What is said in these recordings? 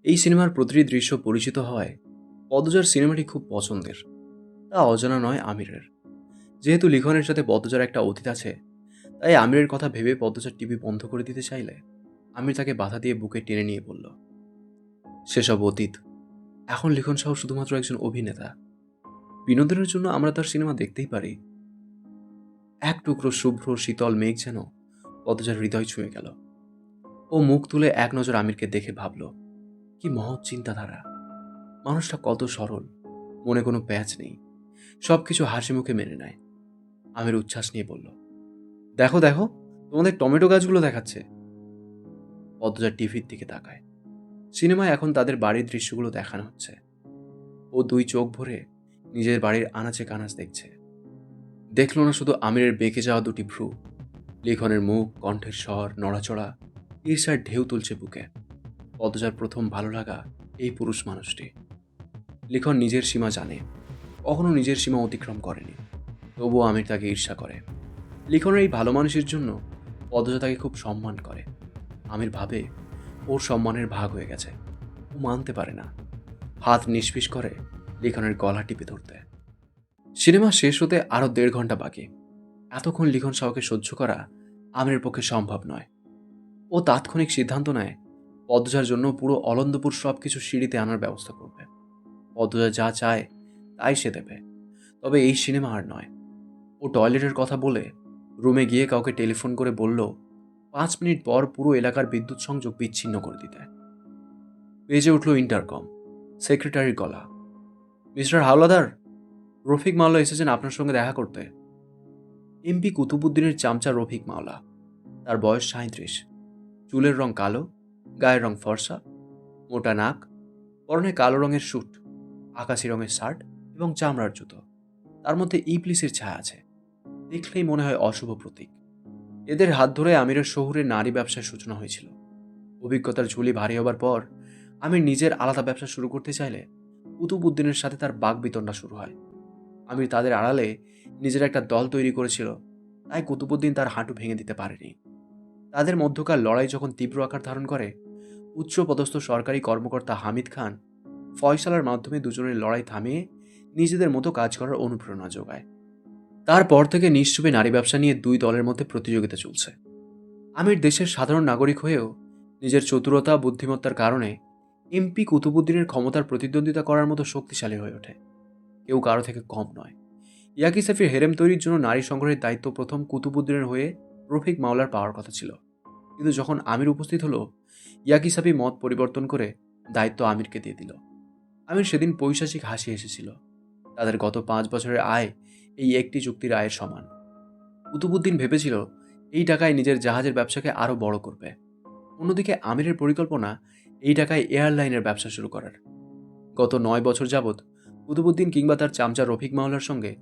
এই সিনেমার প্রতিটি দৃশ্য পরিচিত হওয়ায় পদ্মজার সিনেমাটি খুব পছন্দের। তা অজানা নয় আমিরের। যেহেতু লিখনের সাথে পদ্মজার একটা অতীত আছে, তাই আমিরের কথা ভেবে পদ্মজার টিভি বন্ধ করে দিতে চাইলে আমির তাকে বাধা দিয়ে বুকে টেনে নিয়ে বলল, সেসব অতীত। এখন লিখন সহ শুধুমাত্র একজন অভিনেতা। বিনোদনের জন্য আমরা তার সিনেমা দেখতেই পারি। এক টুকরো শুভ্র শীতল মেঘ যেন পদ্মজার হৃদয় ছুঁয়ে গেল। ও মুখ তুলে এক নজর আমিরকে দেখে ভাবল, কি মহৎ চিন্তাধারা। মানুষটা কত সরল, মনে কোনো প্যাচ নেই, সবকিছু হাসি মুখে মেনে নেয়। আমির উচ্ছ্বাস নিয়ে বলল, দেখো দেখো, তোমাদের টমেটো গাছগুলো দেখাচ্ছে। পদ্মজা টিভির দিকে তাকায়। সিনেমায় এখন তাদের বাড়ির দৃশ্যগুলো দেখানো হচ্ছে। ও দুই চোখ ভরে নিজের বাড়ির আনাচে কানাচ দেখছে। দেখল না শুধু আমিরের বেঁকে যাওয়া দুটি ভ্রু, লিখনের মুখ, কণ্ঠের স্বর, নড়াচড়া, ঈর্ষার ঢেউ তুলছে বুকে। পদ্মজার প্রথম ভালো লাগা এই পুরুষ মানুষটি। লিখন নিজের সীমা জানে, কখনো নিজের সীমা অতিক্রম করেনি, তবুও আমির তাকে ঈর্ষা করে। লিখনের এই ভালো মানুষের জন্য পদ্মজা তাকে খুব সম্মান করে। আমির ভাবে ওর সম্মানের ভাগ হয়ে গেছে। ও মানতে পারে না, হাত নিষ্পিস করে লিখনের গলা টিপে ধরতে। সিনেমা শেষ হতে আরো 1.5 ঘন্টা বাকি। এতক্ষণ লিখন শাহকে সহ্য করা আমিরের পক্ষে সম্ভব নয়। ও তাৎক্ষণিক সিদ্ধান্ত নেয় পদ্মজার জন্য পুরো অলন্দপুর সবকিছু সিঁড়িতে আনার ব্যবস্থা করবে। পদ্মজা যা চায় তাই সে দেবে, তবে এই সিনেমা আর নয়। ও টয়লেটের কথা বলে রুমে গিয়ে কাউকে টেলিফোন করে বলল 5 মিনিট পর পুরো এলাকার বিদ্যুৎ সংযোগ বিচ্ছিন্ন করে দিতে। বেজে উঠল ইন্টারকম। সেক্রেটারির গলা, মিস্টার হাওলাদার, রফিক মাওলা এসেছেন আপনার সঙ্গে দেখা করতে। এমপি কুতুবুদ্দিনের চামচা রফিক মাওলা। তার বয়স 37। চুলের রং কালো, গায়ের রং ফর্সা, মোটা নাক, পরনে কালো রঙের স্যুট, আকাশি রঙের শার্ট এবং চামড়ার জুতো। তার মধ্যে ইবলিসের ছায়া আছে। দেখলেই মনে হয় অশুভ প্রতীক। এদের হাত ধরে আমিরের শহুরে নারী ব্যবসার সূচনা হয়েছিল। অভিজ্ঞতার ঝুলি ভারী হবার পর আমির নিজের আলাদা ব্যবসা শুরু করতে চাইলে কুতুবুদ্দিনের সাথে তার বাকবিতণ্ডা শুরু হয়। আমির তাদের আড়ালে নিজের একটা দল তৈরি করেছিল, তাই কুতুবুদ্দিন তার হাঁটু ভেঙে দিতে পারেনি। তাদের মধ্যকার লড়াই যখন তীব্র আকার ধারণ করে, উচ্চপদস্থ সরকারি কর্মকর্তা হামিদ খান ফয়সালার মাধ্যমে দুজনের লড়াই থামিয়ে নিজেদের মতো কাজ করার অনুপ্রেরণা যোগায়। তারপর থেকে নিশ্চুপে নারী ব্যবসা নিয়ে দুই দলের মধ্যে প্রতিযোগিতা চলছে। আমির দেশের সাধারণ নাগরিক হয়েও নিজের চতুরতা বুদ্ধিমত্তার কারণে এমপি কুতুবুদ্দিনের ক্ষমতার প্রতিদ্বন্দ্বিতা করার মতো শক্তিশালী হয়ে ওঠে। কেউ কারো থেকে কম নয়। ইয়াকি সাফির হেরেম তৈরির জন্য নারী সংগ্রহের দায়িত্ব প্রথম কুতুবুদ্দিনের হয়ে রফিক মাওলার পাওয়ার কথা ছিল, কিন্তু যখন আমির উপস্থিত হলো, ইয়াকি সাফি মত পরিবর্তন করে দায়িত্ব আমিরকে দিয়ে দিল। আমির সেদিন পৈশাচিক হাসি এসেছিল। তাদের গত 5 বছরের আয় এই একটি চুক্তির আয়ের সমান। কুতুবুদ্দিন ভেবেছিল এই টাকায় নিজের জাহাজের ব্যবসাকে আরও বড় করবে। অন্যদিকে আমিরের পরিকল্পনা এই টাকায় এয়ারলাইনের ব্যবসা শুরু করার। গত 9 বছর যাবৎ কুতুবুদ্দিন কিংবা তার চামচা রফিক মাওলার সঙ্গে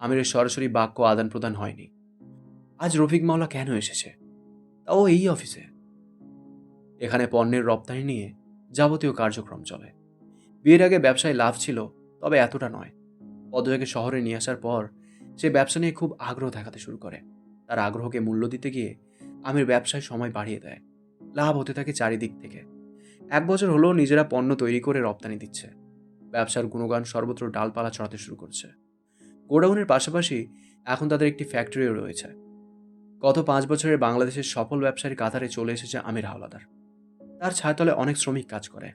আমিরের সরাসরি বাক্য আদান প্রদান হয়নি। আজ রফিক মাওলা কেন এসেছে, তাও এই অফিসে। এখানে পণ্যের রপ্তানি নিয়ে যাবতীয় কার্যক্রম চলে। বিয়ের আগে ব্যবসায় লাভ ছিল, তবে এতটা নয়। পদ্মজাকে শহরে নিয়ে আসার পর সে ব্যবসা নিয়ে খুব আগ্রহ দেখাতে শুরু করে। তার আগ্রহকে মূল্য দিতে গিয়ে আমির ব্যবসায় সময় বাড়িয়ে দেয়। লাভ হতে থাকে চারিদিক থেকে। 1 বছর হলো নিজেরা পণ্য তৈরি করে রপ্তানি দিচ্ছে। ব্যবসার গুণগান সর্বত্র ডালপালা ছড়াতে শুরু করছে। গোডাউনের পাশাপাশি এখন তাদের একটি ফ্যাক্টরিও রয়েছে। গত 5 বছরে বাংলাদেশের সফল ব্যবসায়ীর কাতারে চলে এসেছে আমির হাওলাদার। তার ছায়াতলে অনেক শ্রমিক কাজ করে।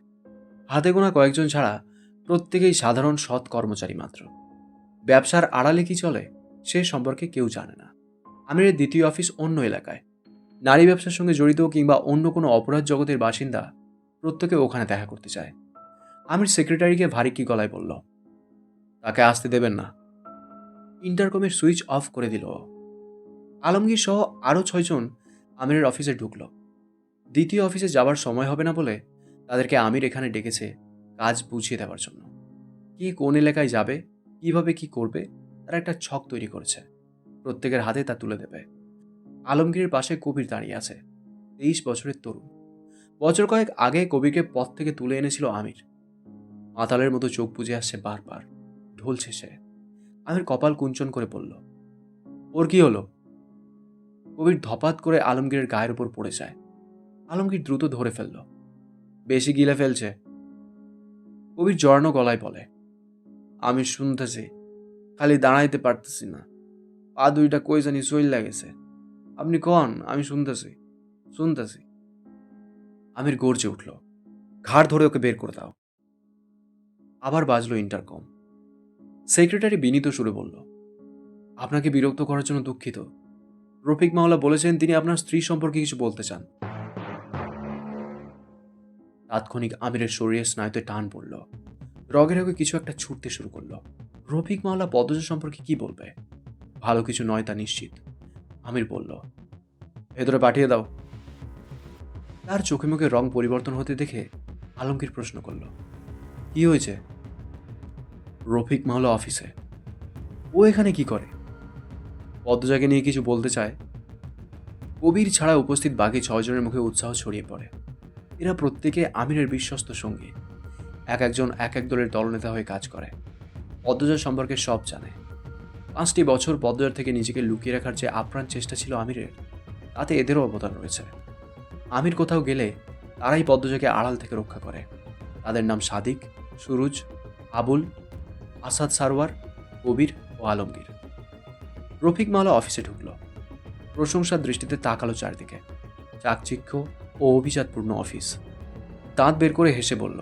হাতে গোনা কয়েকজন ছাড়া প্রত্যেকেই সাধারণ সৎ কর্মচারী মাত্র। ব্যবসার আড়ালে কি চলে সে সম্পর্কে কেউ জানে না। আমিরের দ্বিতীয় অফিস অন্য এলাকায়। নারী ব্যবসার সঙ্গে জড়িত কিংবা অন্য কোনো অপরাধ জগতের বাসিন্দা প্রত্যেকে ওখানে দেখা করতে চায়। আমির সেক্রেটারিকে ভারী কি গলায় বলল, তাকে আসতে দেবেন না। ইন্টারকমের সুইচ অফ করে দিল। আলমগীর সহ আরও 6 জন আমিরের অফিসে ঢুকল। দ্বিতীয় অফিসে যাবার সময় হবে না বলে তাদেরকে আমির এখানে ডেকেছে কাজ বুঝিয়ে দেওয়ার জন্য। কে কোন এলাকায় যাবে, কিভাবে কি করবে, তারা একটা ছক তৈরি করেছে। প্রত্যেকের হাতে তা তুলে দেবে। আলমগীরের পাশে কবির দাঁড়িয়ে আছে, 23 বছরের তরুণ। বছর কয়েক আগে কবিরকে পথ থেকে তুলে এনেছিল আমির। মাতালের মতো চোখ বুজে আসছে বারবার, ঢলছে সে। আমির কপাল কুঞ্চন করে বলল, ওর কি হলো? কবির ধপাত করে আলমগীরের গায়ের উপর পড়ে যায়। আলমগীর দ্রুত ধরে ফেলল, বেশি গিলে ফেলছে, কবির জড়ানো গলায় বলে, আমি শুনতেছি, খালি দাঁড়াইতে পারতেছি না, পা দুইটা কই জানি সইল লাগেছে। আপনি কন, আমি শুনতেছি শুনতেছি। আমির গর্জে উঠল, ঘাড় ধরে ওকে বের করে দাও। আবার বাজলো ইন্টারকম। সেক্রেটারি বিনীত সুরে বলল, আপনাকে বিরক্ত করার জন্য দুঃখিত। রফিক মাওলা বলেছেন তিনি আপনার স্ত্রী সম্পর্কে কিছু বলতে চান। তাৎক্ষণিক আমিরের শরীরের স্নায়ুতে টান পড়ল, রগে রগে কিছু একটা ছুটতে শুরু করলো। রফিক মাওলা পদ্মজা সম্পর্কে কি বলবে? ভালো কিছু নয় তা নিশ্চিত। আমির বলল, ভেতরে পাঠিয়ে দাও। তার চোখে মুখে রং পরিবর্তন হতে দেখে আলমগীর প্রশ্ন করল, কি হয়েছে? রফিক মাওলা অফিসে। ও এখানে কি করে? পদ্মজাকে নিয়ে কিছু বলতে চায়। কবির ছাড়া উপস্থিত বাকি 6 জনের মুখে উৎসাহ ছড়িয়ে পড়ে। এরা প্রত্যেকে আমিরের বিশ্বস্ত সঙ্গী, এক একজন এক এক দলের দলনেতা হয়ে কাজ করে। পদ্মজার সম্পর্কে সব জানে। 5টি বছর পদ্মজার থেকে নিজেকে লুকিয়ে রাখার যে আপ্রাণ চেষ্টা ছিল আমিরের, তাতে এদেরও অবদান রয়েছে। আমির কোথাও গেলে তারাই পদ্মজাকে আড়াল থেকে রক্ষা করে। তাদের নাম সাদিক, সুরুজ, আবুল, আসাদ সারওয়ার, কবির ও আলমগীর। রফিক মাওলা অফিসে ঢুকল। প্রশংসার দৃষ্টিতে তাকালো চারদিকে। চাকচিক্য ও অভিজাতপূর্ণ অফিস। দাঁত বের করে হেসে বলল,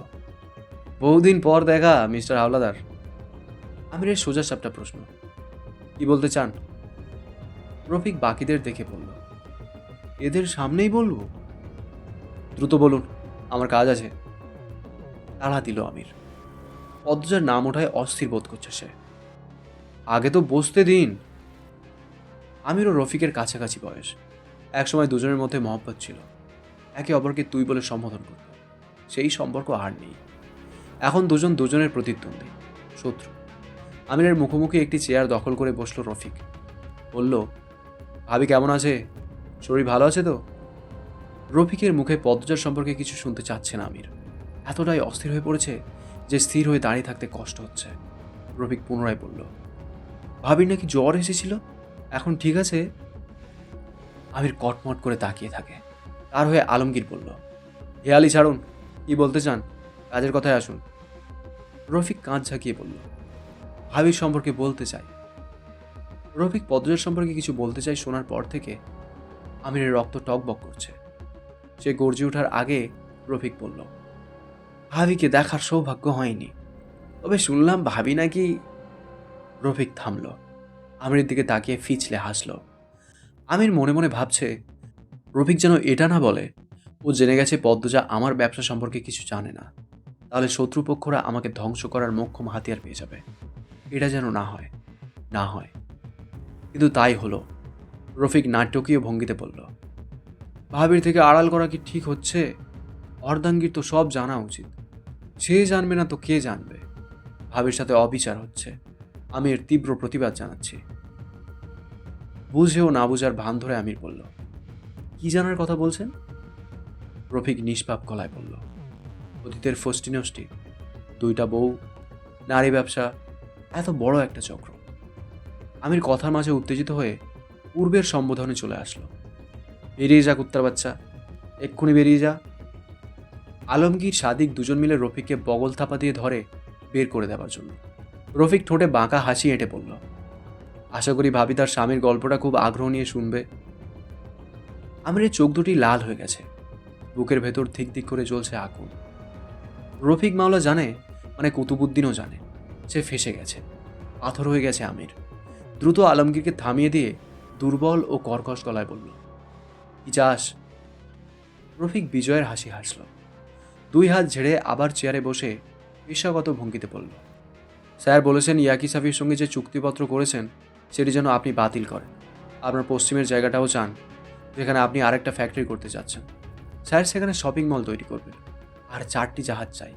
বহুদিন পর দেখা মিস্টার হাওলাদার। আমিরের সোজা সাপটা প্রশ্ন, কি বলতে চান? রফিক বাকিদের দেখে বলল, এদের সামনেই বলবো? দ্রুত বলুন, আমার কাজ আছে। তাড়া দিল আমির। পদ্মজার নাম ওঠায় অস্থির বোধ করছে সে। আগে তো বসতে দিন। আমির ও রফিকের কাছাকাছি বয়স। একসময় দুজনের মধ্যে মহব্বত ছিল, একে অপরকে তুই বলে সম্বোধন করত। সেই সম্পর্ক আর নেই। এখন দুজন দুজনের প্রতিদ্বন্দ্বী, শত্রু। আমিরের মুখোমুখি একটি চেয়ার দখল করে বসল রফিক। বলল, ভাবি কেমন আছে? শরীর ভালো আছে তো? রফিকের মুখে পদ্মজার সম্পর্কে কিছু শুনতে চাচ্ছে না আমির। এতটাই অস্থির হয়ে পড়েছে যে স্থির হয়ে দাঁড়িয়ে থাকতে কষ্ট হচ্ছে। রফিক পুনরায় বলল, ভাবির নাকি জ্বর এসেছিল, এখন ঠিক আছে? আমির কটমট করে তাকিয়ে থাকে। তার হয়ে আলমগীর বলল, হেয়ালি ছাড়ুন, কি বলতে চান? কাজের কথায় আসুন। রফিক কাঁধ ঝাঁকিয়ে বলল, ভাবির সম্পর্কে বলতে চাই। রফিক পদ্মজার সম্পর্কে কিছু বলতে চাই শোনার পর থেকে আমিরের রক্ত টকবক করছে। সে গর্জে ওঠার আগে রফিক বলল, ভাবিকে দেখার সৌভাগ্য হয়নি, তবে শুনলাম ভাবি নাকি। রফিক থামল, আমিরের দিকে তাকিয়ে ফিচলে হাসল। আমির মনে মনে ভাবছে, রফিক যেন এটা না বলে ও জেনে গেছে পদ্মজা আমার ব্যবসা সম্পর্কে কিছু জানে না, তাহলে শত্রুপক্ষরা আমাকে ধ্বংস করার মোক্ষম হাতিয়ার পেয়ে যাবে। এটা যেন না হয়, না হয়। কিন্তু তাই হলো। রফিক নাটকীয় ভঙ্গিতে বলল, ভাবির থেকে আড়াল করা কি ঠিক হচ্ছে? অর্ধাঙ্গীর তো সব জানা উচিত। সে জানবে না তো কে জানবে? ভাবির সাথে অবিচার হচ্ছে, আমি এর তীব্র প্রতিবাদ জানাচ্ছি। বুঝেও না বুঝার ভান ধরে আমির বলল, কি জানার কথা বলছেন? রফিক নিষ্পাপ গলায় বলল, অতীতের ফষ্টি নষ্টি, 2টা বউ, নারী ব্যবসা, এত বড় একটা চক্র। আমির কথার মাঝে উত্তেজিত হয়ে পূর্বের সম্বোধনে চলে আসলো, বেরিয়ে যা কুত্তার বাচ্চা, এক্ষুনি বেরিয়ে যা। আলমগীর সাদিক দুজন মিলে রফিককে বগল থাপা দিয়ে ধরে বের করে দেওয়ার জন্য। রফিক ঠোঁটে বাঁকা হাসি এঁটে বলল, আশা করি ভাবি তার স্বামীর গল্পটা খুব আগ্রহ নিয়ে শুনবে। আমিরের চোখ দুটি লাল হয়ে গেছে, বুকের ভেতর ধিক ধিক করে জ্বলছে আগুন। রফিক মাওলা জানে, মানে কুতুবুদ্দিনও জানে, সে ফেসে গেছে, পাথর হয়ে গেছে আমির। দ্রুত আলমগীরকে থামিয়ে দিয়ে দুর্বল ও কর্কশ গলায় বলল, কি চাস? রফিক বিজয়ের হাসি হাসল। 2 হাত ঝেড়ে আবার চেয়ারে বসে পেশাগত ভঙ্গিতে বলল, স্যার বলেছেন ইয়াকি সাফির সঙ্গে যে চুক্তিপত্র করেছেন সেটি যেন আপনি বাতিল করেন। আপনার পশ্চিমের জায়গাটাও চান, যেখানে আপনি আরেকটা ফ্যাক্টরি করতে যাচ্ছেন। স্যার সেখানে শপিং মল তৈরি করবেন, আর 4টি জাহাজ চাই।